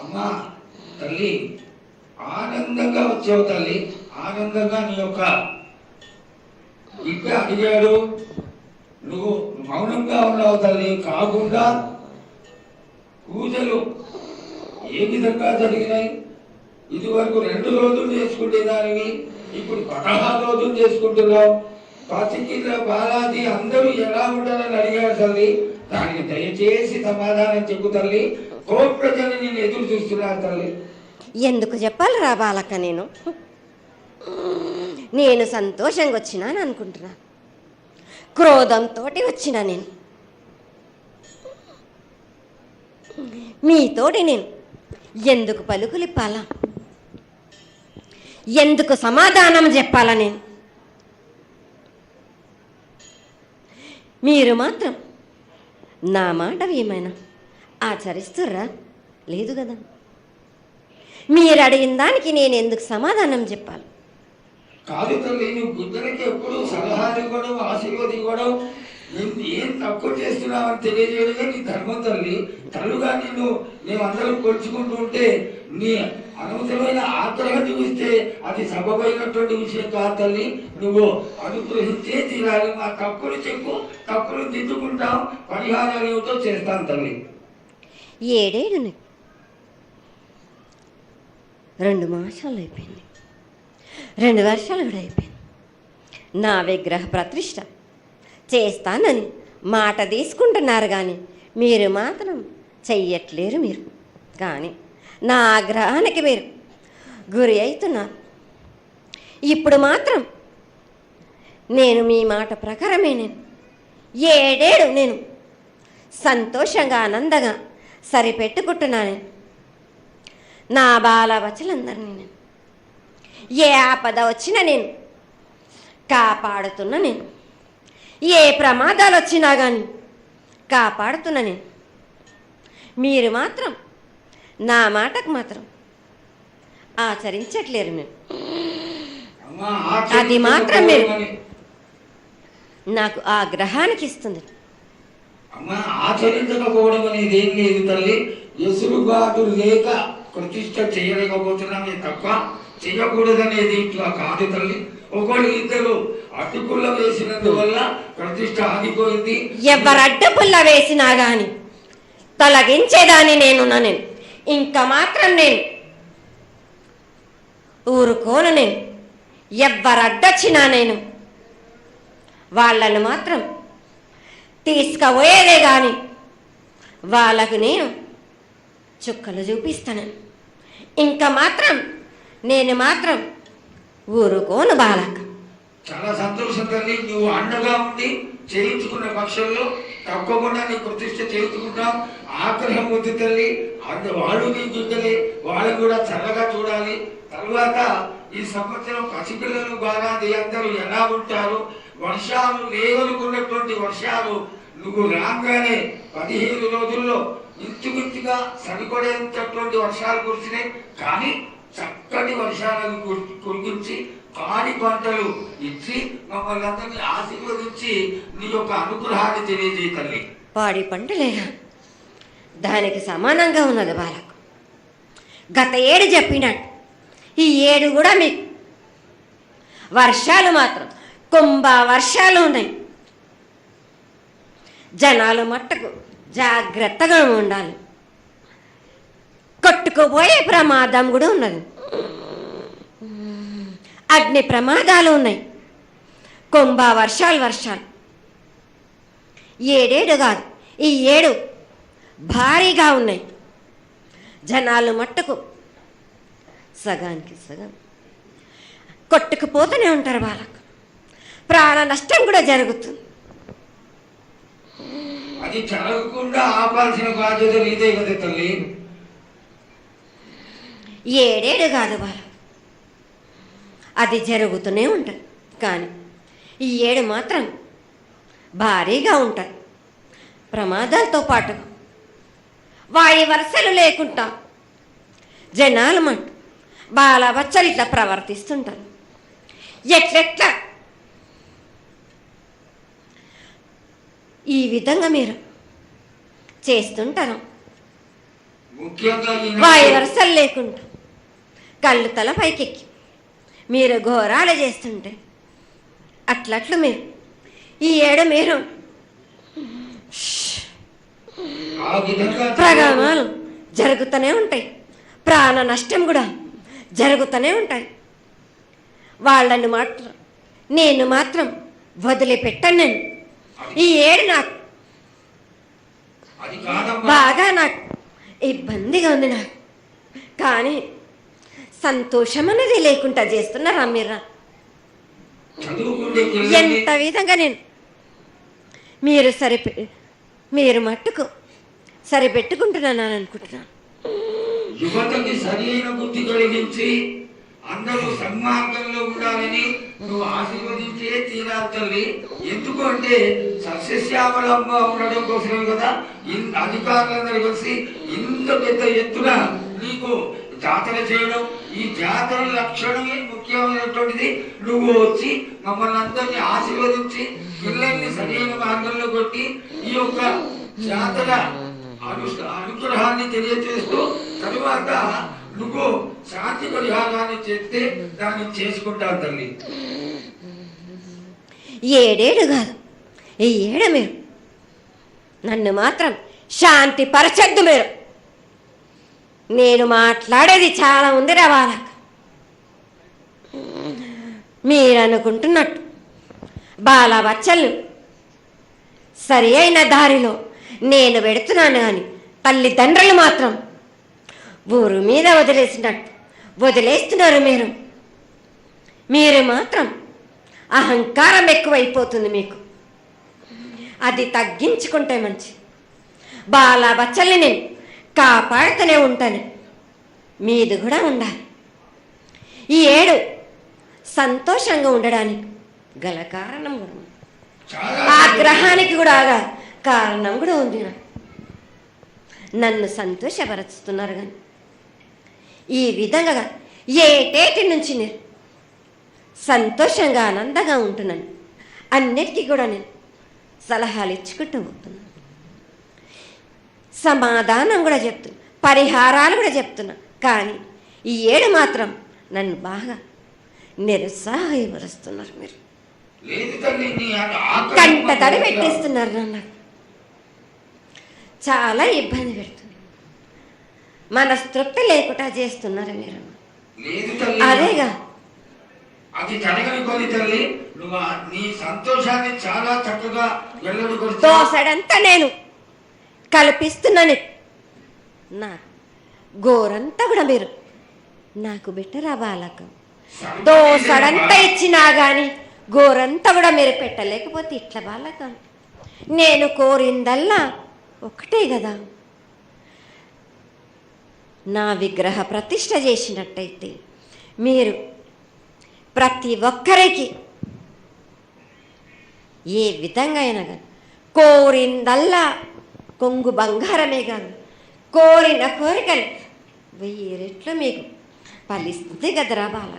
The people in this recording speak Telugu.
అమ్మా తల్లి, ఆనందంగా వచ్చావు తల్లి. ఆనందంగా నీ యొక్క బిడ్డ అడిగాడు, నువ్వు మౌనంగా ఉన్నావు తల్లి. కాకుండా పూజలు ఏ విధంగా జరిగినాయి? ఇదివరకు 2 రోజులు చేసుకుంటే దానివి, ఇప్పుడు 16 రోజులు చేసుకుంటున్నావు. పసికిల బాలాజీ అందరూ ఎలా ఉండాలని అడిగారు తల్లి. దానికి దయచేసి సమాధానం చెప్పు తల్లి. కోట్ల జనం నేను ఎదురు చూస్తున్నారు తల్లి. ఎందుకు చెప్పాలిరా బాలక్క? నేను సంతోషంగా వచ్చినాను అనుకుంటున్నా, క్రోధంతో వచ్చినా నేను. మీతోటి నేను ఎందుకు పలుకులిప్పాలా? ఎందుకు సమాధానం చెప్పాలా? నేను మీరు మాత్రం నా మాట ఏమైనా ఆచరిస్తుర్రా? లేదు కదా. మీరు అడిగిన దానికి నేను ఎందుకు సమాధానం చెప్పాలి? కాదు తల్లి, నువ్వు బుద్ధునికి ఎప్పుడు సలహాలు ఇవ్వడం, ఆశీర్వాదం ఇవ్వడం, ఏం తక్కువ చేస్తున్నావని తెలియజేయడమే నీ ధర్మం తల్లి. తల్లుగా మేమందరం కొలుచుకుంటూ ఉంటే నీ అనవసరమైన ఆగ్రహం చూపిస్తే అది సబబైనటువంటి విషయం కాదు తల్లి. నువ్వు అనుగ్రహించే తీరాలి. మా తప్పులు చెప్పు, తప్పులు దిద్దుకుంటాం, పరిహారాలు ఏమిటో చేస్తాను తల్లి. 7 ఏళ్ళు 2 మాసాలు అయిపోయింది, 2 వర్షాలు కూడా అయిపోయింది. నా విగ్రహ ప్రతిష్ట చేస్తానని మాట తీసుకుంటున్నారు కానీ మీరు మాత్రం చెయ్యట్లేరు. మీరు కానీ నా ఆగ్రహానికి మీరు గురి అవుతున్నారు. ఇప్పుడు మాత్రం నేను మీ మాట ప్రకారమే 7 ఏళ్ళు నేను సంతోషంగా ఆనందంగా సరిపెట్టుకుంటున్నాను. నా బాల బచ్చలందరినీ నేను ఏ ఆపద వచ్చినా నేను కాపాడుతున్నా. నేను ఏ ప్రమాదాలు వచ్చినా కానీ కాపాడుతున్నా నేను. మీరు మాత్రం నా మాటకు మాత్రం ఆచరించట్లేరు. నేను అది మాత్రం మీరు నాకు ఆగ్రహానికి ఇస్తుంది. అమ్మా, ఆచరించకపోవడం అనేది ఏం లేదు తల్లి. ఎసురుబాటు లేక ప్రతిష్ట చేయలేకపోతున్నామే తప్ప చేయకూడదనేది ఇట్లా కాదు తల్లి. ఒకళ్ళు ఇద్దరు అడ్డుపుల్ల వేసినందువల్ల ప్రతిష్ట ఆగిపోయింది. ఎవరు అడ్డుపుల్ల వేసినా గాని తొలగించేదాన్ని నేను. ఇంకా మాత్రం నేను ఊరుకోను. నేను ఎవరు అడ్డొచ్చినా నేను వాళ్ళను మాత్రం తీసుకుపోయేదే కానీ వాళ్ళకు నేను చుక్కలు చూపిస్తాను. ఇంకా మాత్రం నేను మాత్రం ఊరుకోను బాలక. చాలా సంతోషం తల్లి. నువ్వు అండగా ఉండి చేయించుకున్న పక్షంలో తప్పకుండా నీ ప్రతిష్ట చేయించుకుంటాం. ఆగ్రహం వద్దు తల్లి. వాళ్ళు నీ బిడ్డలే, వాళ్ళు కూడా చల్లగా చూడాలి. తర్వాత ఈ సంవత్సరం పసిపిల్లలు బాగా అందరూ ఎలా ఉంటారు? వర్షాలు లేవనుకున్నటువంటి వర్షాలు నువ్వు రాగానే 15 రోజుల్లో ఇంచుమించుగా సరిపడేటటువంటి వర్షాలు కురిసినాయి. కానీ చక్కటి వర్షాలను కురిపించి పాడి పంటలు ఇచ్చి మమ్మల్ని అందరినీ ఆశీర్వదించి నీ యొక్క అనుగ్రహాన్ని తెలియజేయ తల్లి. పాడి పంటలేగా దానికి సమానంగా ఉన్నది బాలకు. గత 7 చెప్పినట్టు ఈ 7 కూడా మీకు వర్షాలు మాత్రం కుంభ వర్షాలు ఉన్నాయి. జనాలు మట్టుకు జాగ్రత్తగా ఉండాలి. కొట్టుకుపోయే ప్రమాదం కూడా ఉన్నది. అగ్ని ప్రమాదాలు ఉన్నాయి. కుంభ వర్షాలు 7 కాదు, ఈ 7 భారీగా ఉన్నాయి. జనాలు మట్టుకు సగానికి సగం కొట్టుకుపోతూనే ఉంటారు. వాళ్ళకు ప్రాణ నష్టం కూడా జరుగుతుంది. అది జరగకుండా ఆపాల్సిన బాధ్యత నీదే కదా తల్లి. 7 కాదు వాళ్ళు, అది జరుగుతూనే ఉంటుంది. కానీ ఈ 7 మాత్రం భారీగా ఉంటాయి. ప్రమాదాలతో పాటు వాయి వరుసలు లేకుండా జనాలు మట్టు బాలబచ్చలు ఇట్లా ప్రవర్తిస్తుంటారు. ఎట్లెట్లా ఈ విధంగా మీరు చేస్తుంటారు. ముఖ్యంగా వాయి వరుసలు లేకుండా కళ్ళు తల పైకెక్కి మీరు ఘోరాలు చేస్తుంటే అట్లట్లు మీరు ఈ ఏడు మీరు ఆ విధంగా ప్రగామాలు జరుగుతూనే ఉంటాయి, ప్రాణ నష్టం కూడా జరుగుతూనే ఉంటాయి. వాళ్ళని మాత్రం నేను మాత్రం వదిలిపెట్టాను. నేను ఈ ఏడు నాకు అది కాదమ్మా. బాగా నాకు ఇబ్బందిగా ఉంది నాకు, కానీ సంతోషం అనేది లేకుండా చేస్తున్నారా మీరు? చదువుకుంటే పిల్లల్ని ఎంత విధంగా నేను మీరు మట్టుకు సరిపెట్టుకుంటున్నాను అనుకుంటున్నాను. యువతకి సరైన బుద్ధి కలిగించి అందరూ సన్మార్గంలో ఉండాలని నువ్వు ఆశీర్వదించే తీరాలి తల్లి. ఎందుకు అంటే సస్యశ్యామలంగా ఉండడం కోసమే కదా అధికారులందరూ కలిసి ఇంత పెద్ద ఎత్తున నీకు జాతర చేయడం. ఈ జాతర లక్షణమే ముఖ్యమైనటువంటిది. నువ్వు వచ్చి మమ్మల్ని అందరినీ ఆశీర్వదించి పిల్లల్ని సరైన మార్గంలో కొట్టి ఈ యొక్క జాతర అనుగ్రహాన్ని తెలియజేస్తూ తరువాత నువ్వు శాంతి పరిహారాన్ని చేస్తే దాన్ని చేసుకుంటావు తల్లి. ఏడేడు కాదు, ఈ ఏడు మీరు నన్ను మాత్రం శాంతి పరచద్దు. నేను మాట్లాడేది చాలా ఉంది వాళ్ళకు. మీరు అనుకుంటున్నట్టు బాలబచ్చలు సరి అయిన దారిలో నేను పెడుతున్నాను, కానీ తల్లిదండ్రులు మాత్రం ఊరు మీద వదిలేస్తున్నారు. మీరు మాత్రం అహంకారం ఎక్కువైపోతుంది మీకు. అది తగ్గించుకుంటే మంచి. బాలబచ్చల్ని నేను కాపాడుతూనే ఉంటాను, మీది కూడా ఉండాలి. ఈ ఏడు సంతోషంగా ఉండడానికి గల కారణం కూడా ఉంది. ఆ గ్రహానికి కూడా కారణం కూడా ఉంది. నన్ను సంతోషపరుస్తున్నారు, కానీ ఈ విధంగా ఏటేటి నుంచి నేను సంతోషంగా ఆనందంగా ఉంటున్నాను. అన్నిటికీ కూడా నేను సలహాలు ఇచ్చుకుంటూ పోతున్నాను, సమాధానం కూడా చెప్తున్నా, పరిహారాలు కూడా చెప్తున్నా. కానీ ఈ ఏడు మాత్రం నన్ను బాగా నిరుత్సాహపరుస్తున్నారు. మీరు కంట తడి పెట్టేస్తున్నారు, నన్ను చాలా ఇబ్బంది పెడుతున్నారు, మనస్తృప్తి లేకుండా చేస్తున్నారు మీరు. అదేగా అది జరగని కొని తల్లి. నువ్వు నీ సంతోషాన్ని చాలా చక్కగా దోసడంతా నేను కల్పిస్తున్నాను. నా గోరంతా కూడా మీరు నాకు బెట్టరా బాలకు. దోసడంతా ఇచ్చినా కానీ గోరంతా కూడా మీరు పెట్టలేకపోతే ఇట్లా బాలక. నేను కోరిందల్లా ఒకటే కదా, నా విగ్రహ ప్రతిష్ఠ చేసినట్టయితే మీరు ప్రతి ఒక్కరికి ఏ విధంగా అయినా కానీ కోరిందల్లా కొంగు బంగారమే కాదు, కోరిన కోరికలు 1000 రెట్లు మీకు ఫలిస్తుంది కదరా బాల.